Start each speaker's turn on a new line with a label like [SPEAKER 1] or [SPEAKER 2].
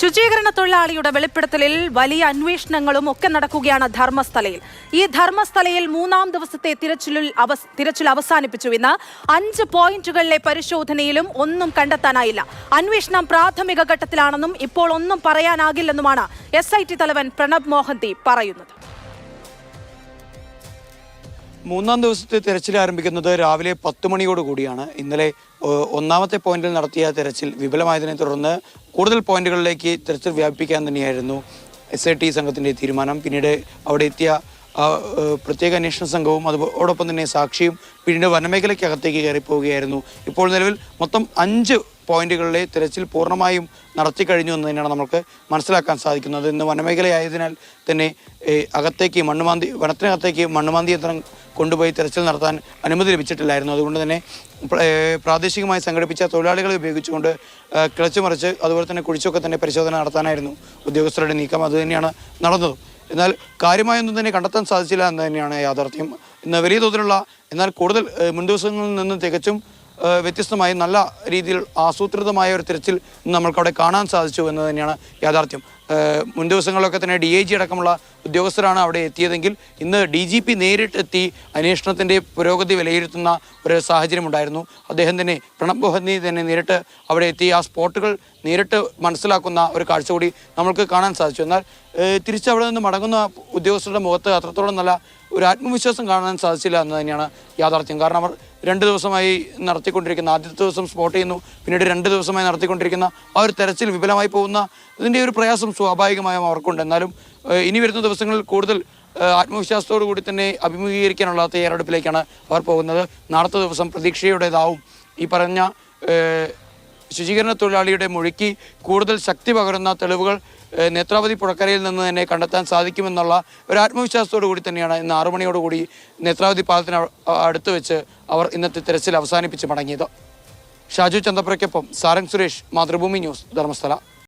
[SPEAKER 1] ശുചീകരണ തൊഴിലാളിയുടെ വെളിപ്പെടുത്തലിൽ വലിയ അന്വേഷണങ്ങളും ഒക്കെ നടക്കുകയാണ് ധർമ്മസ്ഥലയിൽ. ഈ ധർമ്മസ്ഥലയിൽ മൂന്നാം ദിവസത്തെ തിരച്ചിൽ അവസാനിപ്പിച്ചു. ഇന്ന് 5 പോയിന്റുകളിലെ പരിശോധനയിലും ഒന്നും കണ്ടെത്താനായില്ല. അന്വേഷണം പ്രാഥമിക ഘട്ടത്തിലാണെന്നും ഇപ്പോൾ ഒന്നും പറയാനാകില്ലെന്നുമാണ് SIT തലവൻ പ്രണബ് മോഹന്തി പറയുന്നത്.
[SPEAKER 2] മൂന്നാം ദിവസത്തെ തെരച്ചിൽ ആരംഭിക്കുന്നത് രാവിലെ 10 മണിയോടുകൂടിയാണ്. ഇന്നലെ ഒന്നാമത്തെ പോയിന്റിൽ നടത്തിയ തെരച്ചിൽ വിഫലമായതിനെ തുടർന്ന് കൂടുതൽ പോയിന്റുകളിലേക്ക് തെരച്ചിൽ വ്യാപിപ്പിക്കാൻ തന്നെയായിരുന്നു SIT സംഘത്തിൻ്റെ തീരുമാനം. പിന്നീട് അവിടെ എത്തിയ പ്രത്യേക അന്വേഷണ സംഘവും അതോടൊപ്പം തന്നെ സാക്ഷിയും പിന്നീട് വനമേഖലയ്ക്കകത്തേക്ക് കയറിപ്പോവുകയായിരുന്നു. ഇപ്പോൾ നിലവിൽ മൊത്തം 5 പോയിന്റുകളിലെ തെരച്ചിൽ പൂർണ്ണമായും നടത്തിക്കഴിഞ്ഞു എന്ന് തന്നെയാണ് നമുക്ക് മനസ്സിലാക്കാൻ സാധിക്കുന്നത്. ഇന്ന് വനമേഖലയായതിനാൽ തന്നെ അകത്തേക്ക് വനത്തിനകത്തേക്ക് മണ്ണുമാന്തി യന്ത്രം കൊണ്ടുപോയി തെരച്ചിൽ നടത്താൻ അനുമതി ലഭിച്ചിട്ടില്ലായിരുന്നു. അതുകൊണ്ട് തന്നെ പ്രാദേശികമായി സംഘടിപ്പിച്ച തൊഴിലാളികളെ ഉപയോഗിച്ചുകൊണ്ട് കിളച്ചുമറിച്ച് അതുപോലെ തന്നെ കുഴിച്ചൊക്കെ തന്നെ പരിശോധന നടത്താനായിരുന്നു ഉദ്യോഗസ്ഥരുടെ നീക്കം. അതുതന്നെയാണ് നടന്നത്. എന്നാൽ കാര്യമായൊന്നും തന്നെ കണ്ടെത്താൻ സാധിച്ചില്ല എന്ന് തന്നെയാണ് യാഥാർത്ഥ്യം. ഇന്ന് വലിയ തോതിലുള്ള എന്നാൽ കൂടുതൽ മുൻ ദിവസങ്ങളിൽ നിന്ന് തികച്ചും വ്യത്യസ്തമായി നല്ല രീതിയിൽ ആസൂത്രിതമായ ഒരു തിരച്ചിൽ നമ്മൾക്കവിടെ കാണാൻ സാധിച്ചു എന്ന് തന്നെയാണ് യാഥാർത്ഥ്യം. മുൻ ദിവസങ്ങളിലൊക്കെ തന്നെ DIG അടക്കമുള്ള ഉദ്യോഗസ്ഥരാണ് അവിടെ എത്തിയതെങ്കിൽ ഇന്ന് DGP നേരിട്ടെത്തി അന്വേഷണത്തിൻ്റെ പുരോഗതി വിലയിരുത്തുന്ന ഒരു സാഹചര്യം ഉണ്ടായിരുന്നു. അദ്ദേഹം തന്നെ പ്രണബ് മോഹന്തി തന്നെ നേരിട്ട് അവിടെ എത്തി ആ സ്പോട്ടുകൾ നേരിട്ട് മനസ്സിലാക്കുന്ന ഒരു കാഴ്ച കൂടി നമ്മൾക്ക് കാണാൻ സാധിച്ചു. എന്നാൽ തിരിച്ചവിടെ നിന്ന് മടങ്ങുന്ന ഉദ്യോഗസ്ഥരുടെ മുഖത്ത് അത്രത്തോളം നല്ല ഒരു ആത്മവിശ്വാസം കാണാൻ സാധിച്ചില്ല എന്ന് തന്നെയാണ് യാഥാർത്ഥ്യം. കാരണം അവർ 2 ദിവസമായി നടത്തിക്കൊണ്ടിരിക്കുന്ന, ആദ്യത്തെ ദിവസം സ്പോട്ട് ചെയ്യുന്നു, പിന്നീട് 2 ദിവസമായി നടത്തിക്കൊണ്ടിരിക്കുന്ന ആ ഒരു തെരച്ചിൽ വിഫലമായി പോകുന്ന ഇതിൻ്റെ ഒരു പ്രയാസം സ്വാഭാവികമായും അവർക്കുണ്ട്. എന്നാലും ഇനി വരുന്ന ദിവസങ്ങളിൽ കൂടുതൽ ആത്മവിശ്വാസത്തോടു കൂടി തന്നെ അഭിമുഖീകരിക്കാനുള്ള തയ്യാറെടുപ്പിലേക്കാണ് അവർ പോകുന്നത്. നാളത്തെ ദിവസം പ്രതീക്ഷയുടേതാവും. ഈ പറഞ്ഞ ശുചീകരണ തൊഴിലാളിയുടെ മൊഴിക്ക് കൂടുതൽ ശക്തി പകരുന്ന തെളിവുകൾ നേത്രാവതി പുഴക്കരയിൽ നിന്ന് തന്നെ കണ്ടെത്താൻ സാധിക്കുമെന്നുള്ള ഒരു ആത്മവിശ്വാസത്തോടു കൂടി തന്നെയാണ് ഇന്ന് 6 മണിയോടുകൂടി നേത്രാവതി പാലത്തിന് അടുത്ത് വെച്ച് അവർ ഇന്നത്തെ തെരച്ചിൽ അവസാനിപ്പിച്ച് മടങ്ങിയത്. ഷാജു ചന്തപ്പുരയ്ക്കൊപ്പം സാരംഗ് സുരേഷ്, മാതൃഭൂമി ന്യൂസ്, ധർമ്മസ്ഥല.